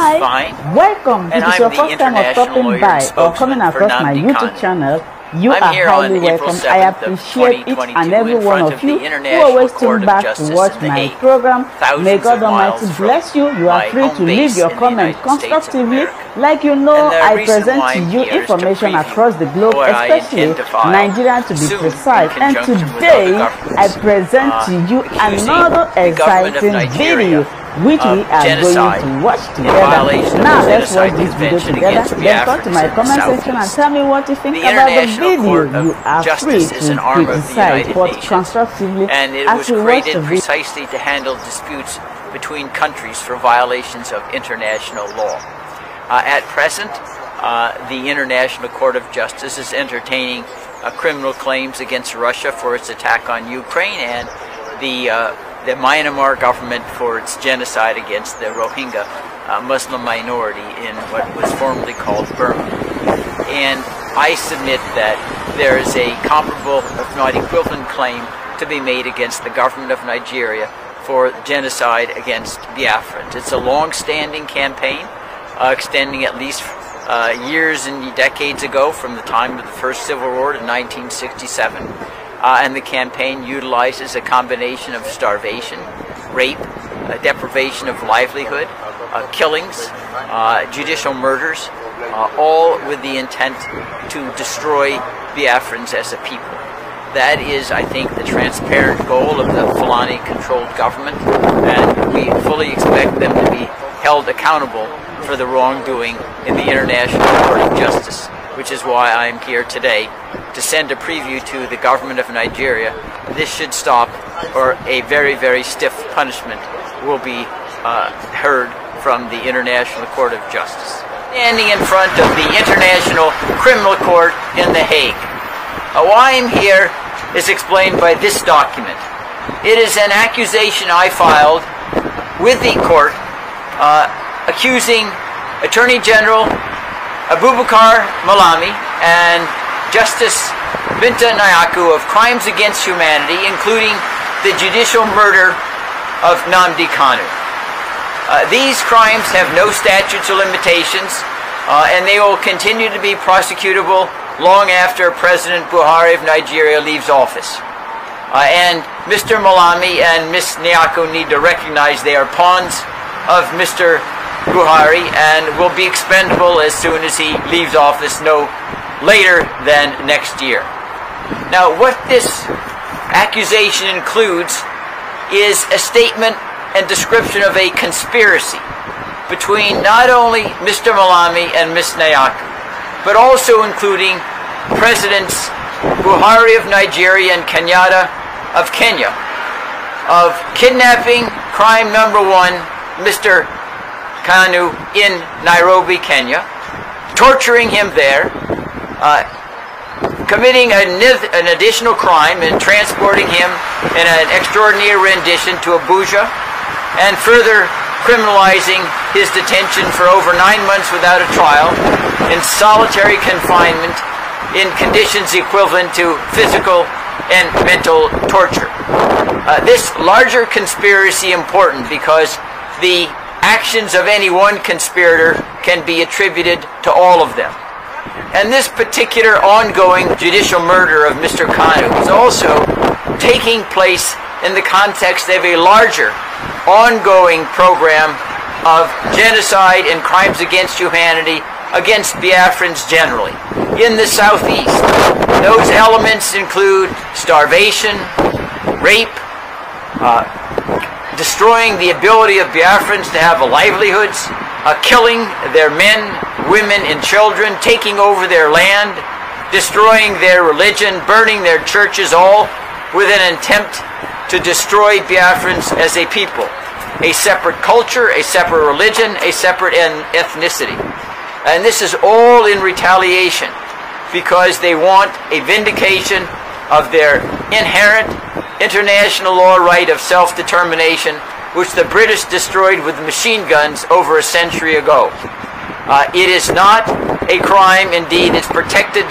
Hi, fine. welcome. And If it's I'm your the first time of international stopping lawyer by and or spokesman coming for across my Nnamdi YouTube Kanu. channel, you I'm are here on highly April welcome. I 7th of appreciate each 2022 and every in one front of of you the who International always Court tune of back to Justice watch in The my Hague. program. May Thousands God of Almighty miles from bless you. You are my free home to leave base your in the comment United States of constructively. America. Like you know, And the I reason present why to I'm you here is to information preview across the globe, what I especially intend to file Nigeria to be soon precise. in And conjunction with today, other I governments, present to you accusing another the government of exciting Nigeria video which we are genocide going to watch in together. violation of Now the let's watch Genocide this video Convention together. against Then come to Biafrans my in the comment section and Southeast. tell me what you think The about the International video. Court of You are free Justice is to an arm of the criticize, United but Nations, constructively and it as was we watch created the video. precisely to handle disputes between countries for violations of international law. At present, the International Court of Justice is entertaining criminal claims against Russia for its attack on Ukraine and the Myanmar government for its genocide against the Rohingya Muslim minority in what was formerly called Burma. And I submit that there is a comparable, if not equivalent, claim to be made against the government of Nigeria for genocide against Biafrans. It's a long-standing campaign, extending at least years and decades ago from the time of the first Civil War in 1967. And the campaign utilizes a combination of starvation, rape, deprivation of livelihood, killings, judicial murders, all with the intent to destroy Biafrans as a people. That is, I think, the transparent goal of the Fulani-controlled government, and we fully expect them to be held accountable for the wrongdoing in the International Court of Justice, which is why I am here today to send a preview to the government of Nigeria. This should stop, or a very, very stiff punishment will be heard from the International Court of Justice. Standing in front of the International Criminal Court in The Hague. Why I'm here is explained by this document. It is an accusation I filed with the court accusing Attorney General Abubakar Malami and Justice Binta Nyako of crimes against humanity, including the judicial murder of Nnamdi Kanu. These crimes have no statutes of limitations, and they will continue to be prosecutable long after President Buhari of Nigeria leaves office. And Mr. Malami and Ms. Nyako need to recognize they are pawns of Mr. Buhari and will be expendable as soon as he leaves office, no later than next year. Now, what this accusation includes is a statement and description of a conspiracy between not only Mr. Malami and Ms. Nyako, but also including Presidents Buhari of Nigeria and Kenyatta of Kenya, of kidnapping crime number one, Mr. Kanu in Nairobi, Kenya, torturing him there, committing an additional crime and transporting him in an extraordinary rendition to Abuja, and further criminalizing his detention for over 9 months without a trial in solitary confinement in conditions equivalent to physical and mental torture. This larger conspiracy is important because the actions of any one conspirator can be attributed to all of them. And this particular ongoing judicial murder of Mr. Kanu is also taking place in the context of a larger ongoing program of genocide and crimes against humanity against Biafrans generally in the Southeast. Those elements include starvation, rape, destroying the ability of Biafrans to have livelihoods, killing their men, women, and children, taking over their land, destroying their religion, burning their churches, all with an attempt to destroy Biafrans as a people, a separate culture, a separate religion, a separate ethnicity. And this is all in retaliation because they want a vindication of their inherent international law right of self-determination, which the British destroyed with machine guns over a century ago. It is not a crime, indeed, it's protected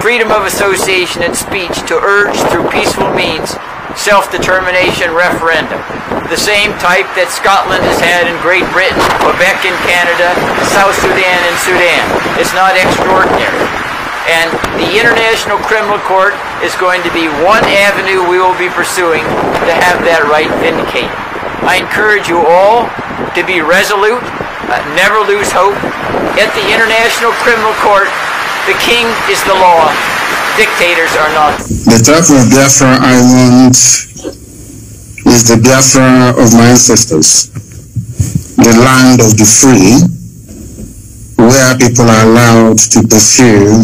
freedom of association and speech to urge through peaceful means self-determination referendum. the same type that Scotland has had in Great Britain, Quebec in Canada, South Sudan and Sudan. It's not extraordinary. And the International Criminal Court is going to be one avenue we will be pursuing to have that right vindicated. I encourage you all to be resolute, never lose hope. At the International Criminal Court, the king is the law, dictators are not. The type of Biafra I want is the Biafra of my ancestors, the land of the free, where people are allowed to pursue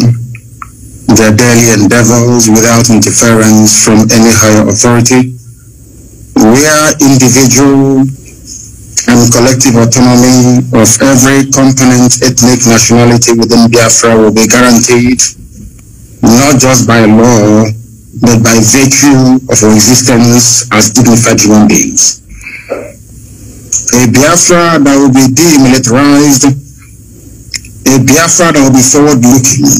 their daily endeavors without interference from any higher authority, where individual and collective autonomy of every component, ethnic, nationality within Biafra will be guaranteed, not just by law, but by virtue of our existence as dignified human beings. A Biafra that will be demilitarized, a Biafra that will be forward-looking,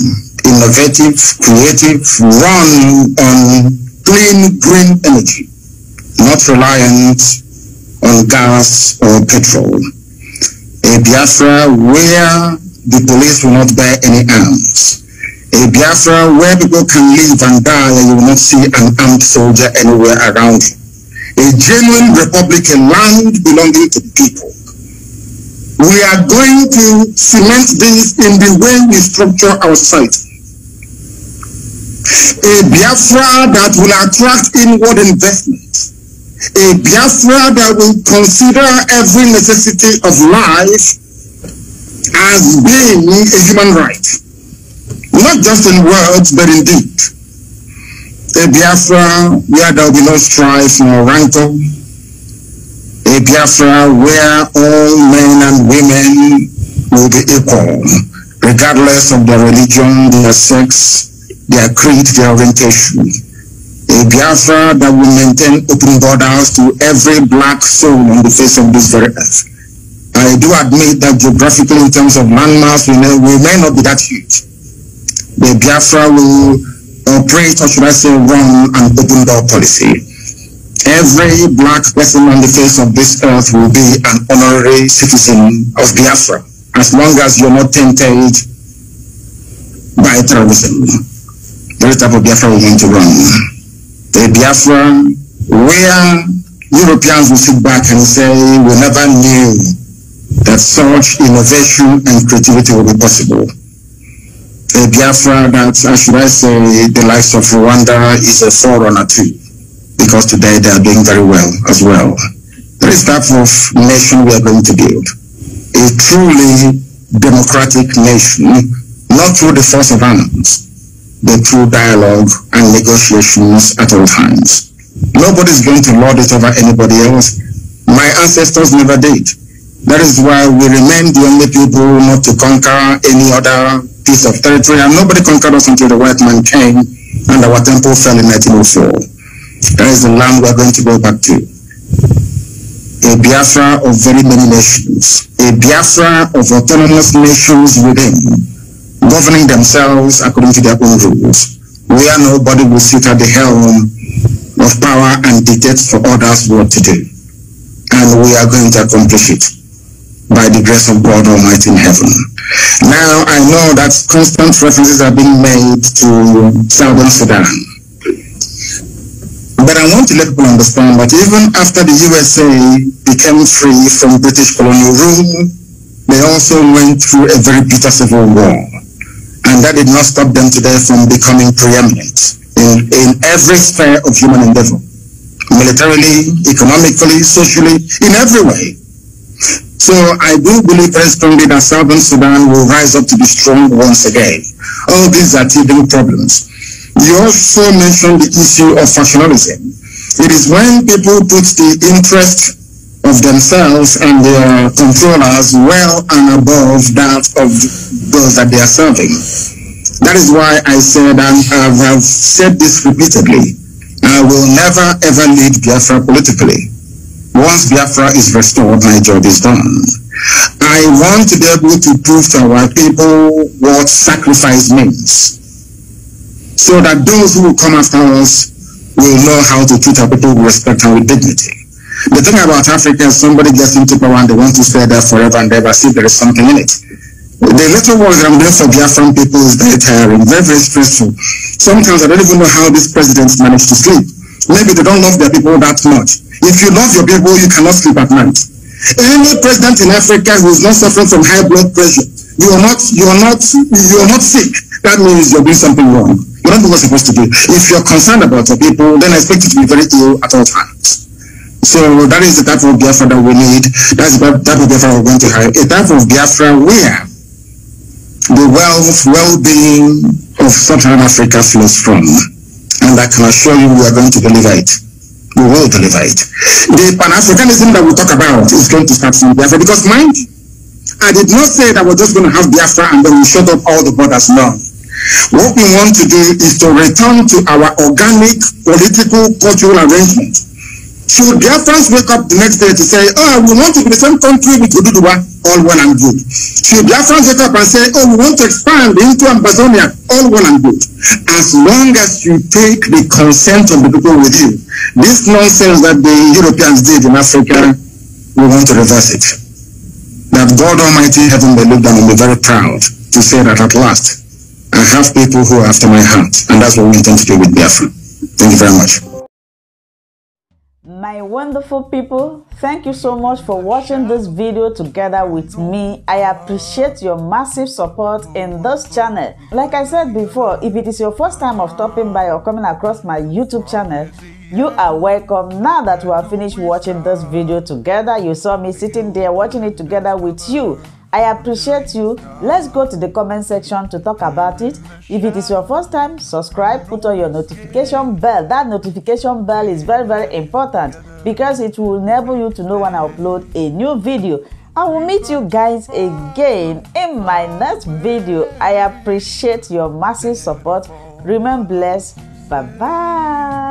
innovative, creative, run on clean, green energy, not reliant on gas or petrol. A Biafra where the police will not bear any arms. A Biafra where people can live and die and you will not see an armed soldier anywhere around you. A genuine republic, a land belonging to the people. We are going to cement this in the way we structure our society. A Biafra that will attract inward investment. A Biafra that will consider every necessity of life as being a human right. Not just in words, but in deed. A Biafra where there will be no strife nor rancor. A Biafra where all men and women will be equal, regardless of their religion, their sex, their creed, their orientation. A Biafra that will maintain open borders to every black soul on the face of this very earth. I do admit that geographically, in terms of landmass, we may not be that huge. The Biafra will operate, or should I say, run an open door policy. Every black person on the face of this earth will be an honorary citizen of Biafra, as long as you're not tainted by terrorism. The type of Biafra we want to run. A Biafra where Europeans will sit back and say, we never knew that such innovation and creativity will be possible. A Biafra that, should I say, the likes of Rwanda is a forerunner too, because today they are doing very well as well. That is the type of nation we are going to build. A truly democratic nation, not through the force of arms, but through dialogue and negotiations at all times. Nobody is going to lord it over anybody else. My ancestors never did. That is why we remain the only people not to conquer any other piece of territory, and nobody conquered us until the white man came and our temple fell in 1904. That is the land we are going to go back to. A Biafra of very many nations. A Biafra of autonomous nations within, governing themselves according to their own rules, where nobody will sit at the helm of power and dictate for others what to do. And we are going to accomplish it by the grace of God Almighty in heaven. Now, I know that constant references are being made to Southern Sudan. But I want to let people understand that even after the USA became free from British colonial rule, they also went through a very bitter civil war. And that did not stop them today from becoming preeminent in every sphere of human endeavor. Militarily, economically, socially, in every way. So I do believe very strongly that Southern Sudan will rise up to be strong once again. All these are teething problems. You also mentioned the issue of factionalism. It is when people put the interest of themselves and their controllers well and above that of those that they are serving. That is why I said, and I have said this repeatedly, I will never ever lead Biafra politically. Once Biafra is restored, my job is done. I want to be able to prove to our people what sacrifice means, so that those who will come after us will know how to treat our people with respect and with dignity. The thing about Africa is somebody gets into power and they want to stay there forever and ever, see there is something in it. The little work that I'm doing for Biafran people is very tiring, very, very stressful. Sometimes I don't even know how these presidents manage to sleep. Maybe they don't love their people that much. If you love your people, you cannot sleep at night. Any president in Africa who is not suffering from high blood pressure, you are not sick. That means you're doing something wrong. You're not doing what you're supposed to do. If you're concerned about your people, then I expect you to be very ill at all times. So that is the type of Biafra that we need. That's the type of Biafra we're going to have. A type of Biafra where the wealth, well-being of Sub-Saharan Africa flows from. And I can assure you we are going to deliver it. We will deliver it. The Pan-Africanism that we talk about is going to start from Biafra. Because mind, I did not say that we're just going to have Biafra and then we shut up all the borders. No. What we want to do is to return to our organic political cultural arrangement. Should Biafrans wake up the next day to say, oh, we want to be the same country with Oduduwa, all well and good. Should Biafrans wake up and say, oh, we want to expand into Amazonia, all well and good. As long as you take the consent of the people with you, this nonsense that the Europeans did in Africa, we want to reverse it. That God Almighty Heaven may look down and be very proud to say that at last, I have people who are after my heart, and that's what we intend to do with Biafra. Thank you very much. My wonderful people, thank you so much for watching this video together with me. I appreciate your massive support in this channel. Like I said before, if it is your first time of stopping by or coming across my YouTube channel, you are welcome. Now that we have finished watching this video together, you saw me sitting there watching it together with you. I appreciate you. Let's go to the comment section to talk about it. If it is your first time, subscribe, put on your notification bell. That notification bell is very, very important because it will enable you to know when I upload a new video. I will meet you guys again in my next video. I appreciate your massive support. Remain blessed. Bye-bye.